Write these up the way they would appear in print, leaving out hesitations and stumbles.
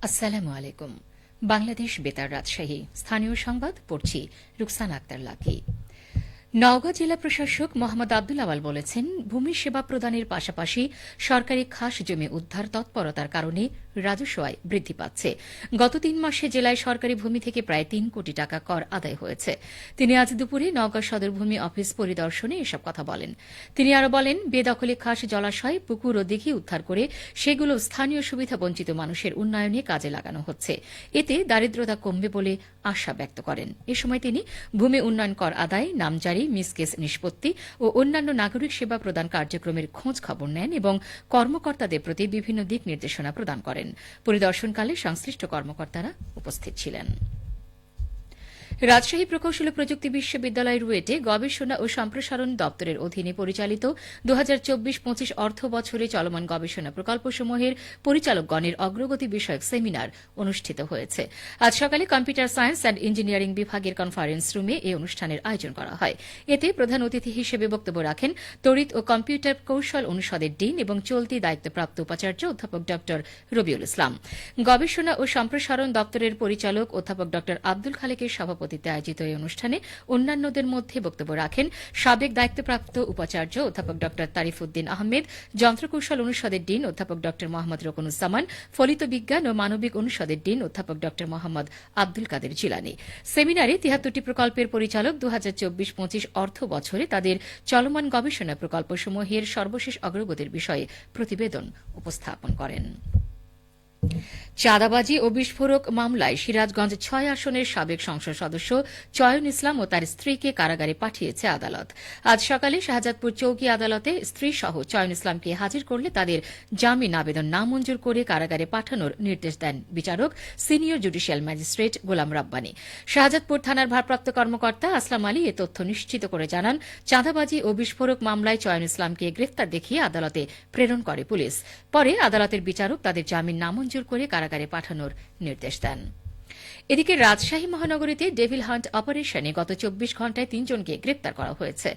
আসসালামু আলাইকুম। বাংলাদেশ বেতার রাজশাহী স্থানীয় সংবাদ পড়ছি রুকসানা আক্তার লাকি। নওগাঁ জেলা প্রশাসক মোহাম্মদ আব্দুল আওয়াল বলেছেন, ভূমি সেবা প্রদানের পাশাপাশি সরকারি খাস জমি উদ্ধার তৎপরতার কারণে রাজস্ব আয় বৃদ্ধি পাচ্ছে। গত ৩ মাসে জেলায় সরকারি ভূমি থেকে প্রায় ৩ কোটি টাকা কর আদায় হয়েছে। তিনি আজ দুপুরে নওগাঁ সদর ভূমি অফিস পরিদর্শনে এসব কথা বলেন। তিনি আরও বলেন, বেদখলে খাস জলাশয়, পুকুর ও দিঘি উদ্ধার করে সেগুলো স্থানীয় সুবিধাবঞ্চিত মানুষের উন্নয়নে কাজে লাগানো হচ্ছে। এতে দারিদ্র্যতা কমবে বলে আশা ব্যক্ত করেন। এ সময় তিনি ভূমি উন্নয়ন কর আদায়, নামজারি, মিসকেস নিষ্পত্তি ও অন্যান্য নাগরিক সেবা প্রদান কার্যক্রমের খোঁজ খবর নেন এবং কর্মকর্তাদের প্রতি বিভিন্ন দিক নির্দেশনা প্রদান করেন। পরিদর্শনকালে সংশ্লিষ্ট কর্মকর্তারা উপস্থিত ছিলেন। রাজশাহী প্রকৌশল ও প্রযুক্তি বিশ্ববিদ্যালয় রুয়েটে গবেষণা ও সম্প্রসারণ দপ্তরের অধীনে পরিচালিত ২০২৪-২৫ অর্থ বছরে চলমান গবেষণা প্রকল্পসমূহের পরিচালকগণের অগ্রগতি বিষয়ক সেমিনার অনুষ্ঠিত হয়েছে। আজ সকালে কম্পিউটার সায়েন্স অ্যান্ড ইঞ্জিনিয়ারিং বিভাগের কনফারেন্স রুমে এই অনুষ্ঠানের আয়োজন করা হয়। এতে প্রধান অতিথি হিসেবে বক্তব্য রাখেন তড়িৎ ও কম্পিউটার কৌশল অনুষদের ডিন এবং চলতি দায়িত্বপ্রাপ্ত উপাচার্য অধ্যাপক ড রবিউল ইসলাম। গবেষণা ও সম্প্রসারণ দপ্তরের পরিচালক অধ্যাপক ড আব্দুল খালেকের সভাপতিত্বে আয়োজিত এই অনুষ্ঠানে অন্যান্যদের মধ্যে বক্তব্য রাখেন সাবেক দায়িত্বপ্রাপ্ত উপাচার্য অধ্যাপক ড তারিফউদ্দিন আহমেদ, যন্ত্রকৌশল অনুষদের ডিন অধ্যাপক ড মোহাম্মদ রকনুজ্জামান, ফলিত বিজ্ঞান ও মানবিক অনুষদের ডিন অধ্যাপক ড মোহাম্মদ আব্দুল কাদের জিলানী। সেমিনারে ৭৩টি প্রকল্পের পরিচালক ২০২৪-২৫ অর্থ বছরে তাদের চলমান গবেষণা প্রকল্পসমূহের সর্বশেষ অগ্রগতির বিষয়ে প্রতিবেদন উপস্থাপন করেন। চাঁদাবাজি ও বিস্ফোরক মামলায় সিরাজগঞ্জ ৬ আসনের সাবেক সংসদ সদস্য চয়ন ইসলাম ও তার স্ত্রীকে কারাগারে পাঠিয়েছে আদালত। আজ সকালে শাহজাদপুর চৌকি আদালতে স্ত্রীসহ চয়ন ইসলামকে হাজির করলে তাদের জামিন আবেদন নামঞ্জুর করে কারাগারে পাঠানোর নির্দেশ দেন বিচারক senior judicial magistrate Golam Rabbani. Shahzadpur থানার ভারপ্রাপ্ত কর্মকর্তা আসলাম আলী এ তথ্য নিশ্চিত করে জানান, চাঁদাবাজি ও বিস্ফোরক মামলায় চয়ন ইসলামকে গ্রেফতার দেখিয়ে আদালতে প্রেরণ করে পুলিশ। পরে আদালতের বিচারক তাদের জামিন নামঞ্জুর করে কারাগারে পাঠানোর নির্দেশ দেন। এদিকে রাজশাহী মহানগরীতে ডেভিল হান্ট অপারেশনে গত ২৪ ঘণ্টায় ৩ জনকে গ্রেপ্তার করা হয়েছে।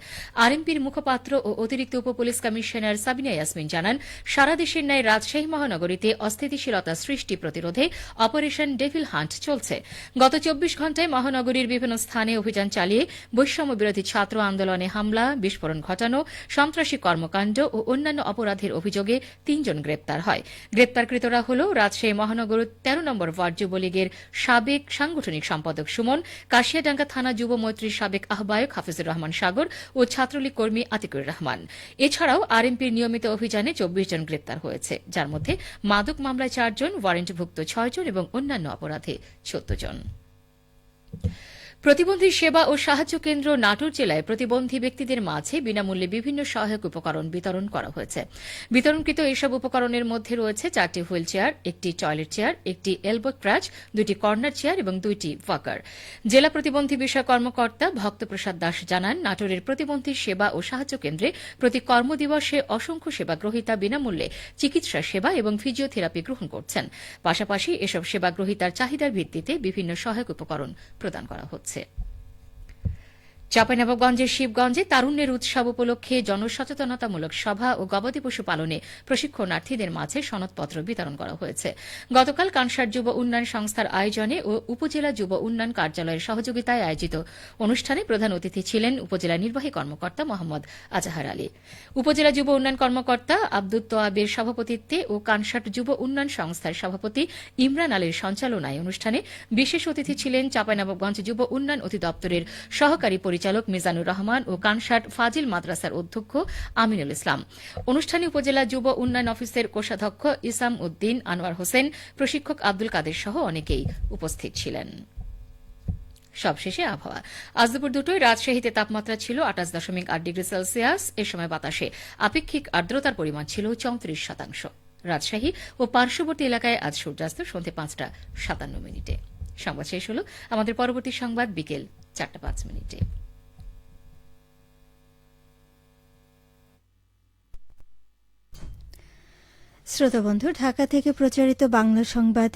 আরএমপির মুখপাত্র ও অতিরিক্ত উপপুলিশ কমিশনার সাবিনা ইয়াসমিন জানান, সারা দেশের ন্যায় রাজশাহী মহানগরীতে অস্থিতিশীলতা সৃষ্টি প্রতিরোধে অপারেশন ডেভিল হান্ট চলছে। গত ২৪ ঘণ্টায় মহানগরীর বিভিন্ন স্থানে অভিযান চালিয়ে বৈষম্য বিরোধী ছাত্র আন্দোলনে হামলা, বিস্ফোরণ ঘটানো, সন্ত্রাসী কর্মকাণ্ড ও অন্যান্য অপরাধের অভিযোগে ৩ জন গ্রেপ্তার হয়। গ্রেপ্তারকৃতরা হল রাজশাহী মহানগর ১৩ নম্বর ওয়ার্ড যুবলীগের সাবেক সাংগঠনিক সম্পাদক সুমন, কাশিয়াডাঙ্গা থানা যুব মৈত্রীর সাবেক আহ্বায়ক হাফিজুর রহমান সাগর ও ছাত্রলীগ কর্মী আতিকুর রহমান। এছাড়াও আরএমপির নিয়মিত অভিযানে ২৪ জন গ্রেপ্তার হয়েছে, যার মধ্যে মাদক মামলায় ৪ জন, ওয়ারেন্টভুক্ত ৬ জন এবং অন্যান্য অপরাধে ১৪ জন। প্রতিবন্ধী সেবা ও সাহায্য কেন্দ্র নাটোর জেলায় প্রতিবন্ধী ব্যক্তিদের মাঝে বিনামূল্যে বিভিন্ন সহায়ক উপকরণ বিতরণ করা হয়েছে। বিতরণকৃত এসব উপকরণের মধ্যে রয়েছে ৪টি হুইল চেয়ার, একটি টয়লেট চেয়ার, একটি এলবো ক্রাচ, ২টি কর্নার চেয়ার এবং ২টি ওয়াকার। জেলা প্রতিবন্ধী বিষয়ক কর্মকর্তা ভক্তপ্রসাদ দাস জানান, নাটোরের প্রতিবন্ধী সেবা ও সাহায্য কেন্দ্রে প্রতি কর্মদিবসে অসংখ্য সেবা গ্রহীতা বিনামূল্যে চিকিৎসা সেবা এবং ফিজিওথেরাপি গ্রহণ করছেন। পাশাপাশি এসব সেবা গ্রহীতার চাহিদার ভিত্তিতে বিভিন্ন সহায়ক উপকরণ প্রদান করা হচ্ছে। চাঁপাইনবাবগঞ্জের শিবগঞ্জে তারুণ্যের উৎসব উপলক্ষে জনসচেতনতামূলক সভা ও গবাদি পশু পালনে প্রশিক্ষণার্থীদের মাঝে সনদপত্র বিতরণ করা হয়েছে। গতকাল কানসার যুব উন্নয়ন সংস্থার আয়োজনে ও উপজেলা যুব উন্নয়ন কার্যালয়ের সহযোগিতায় আয়োজিত অনুষ্ঠানে প্রধান অতিথি ছিলেন উপজেলা নির্বাহী কর্মকর্তা মোহাম্মদ আজাহার আলী। উপজেলা যুব উন্নয়ন কর্মকর্তা আব্দুত তোয়াবের সভাপতিত্বে ও কানসাট যুব উন্নয়ন সংস্থার সভাপতি ইমরান আলীর সঞ্চালনায় অনুষ্ঠানে বিশেষ অতিথি ছিলেন চাঁপাইনবাবগঞ্জ যুব উন্নয়ন অধিদপ্তরের সহকারী পরিচালক মিজানুর রহমান ও কানসাট ফাজিল মাদ্রাসার অধ্যক্ষ আমিনুল ইসলাম। অনুষ্ঠানে উপজেলা যুব উন্নয়ন অফিসের কোষাধ্যক্ষ ইসাম উদ্দিন, আনোয়ার হোসেন, প্রশিক্ষক আব্দুল কাদের সহ অনেকেই উপস্থিত ছিলেন। সবশেষে আবহাওয়া। আজ দুপুর ২টোয় রাজশাহীতে তাপমাত্রা ছিল ২৮.৮ ডিগ্রি সেলসিয়াস। এ সময় বাতাসে আপেক্ষিক আর্দ্রতার পরিমাণ ছিল ৩৪%। রাজশাহী ও পার্শ্ববর্তী এলাকায় আজ সূর্যাস্ত সন্ধ্যে ৫টা ৫৭ মিনিটে। সংবাদ শেষ হল। আমাদের পরবর্তী সংবাদ বিকেল ৪টা ৫ মিনিটে। শ্রোতাবন্ধু, ঢাকা থেকে প্রচারিত বাংলা সংবাদ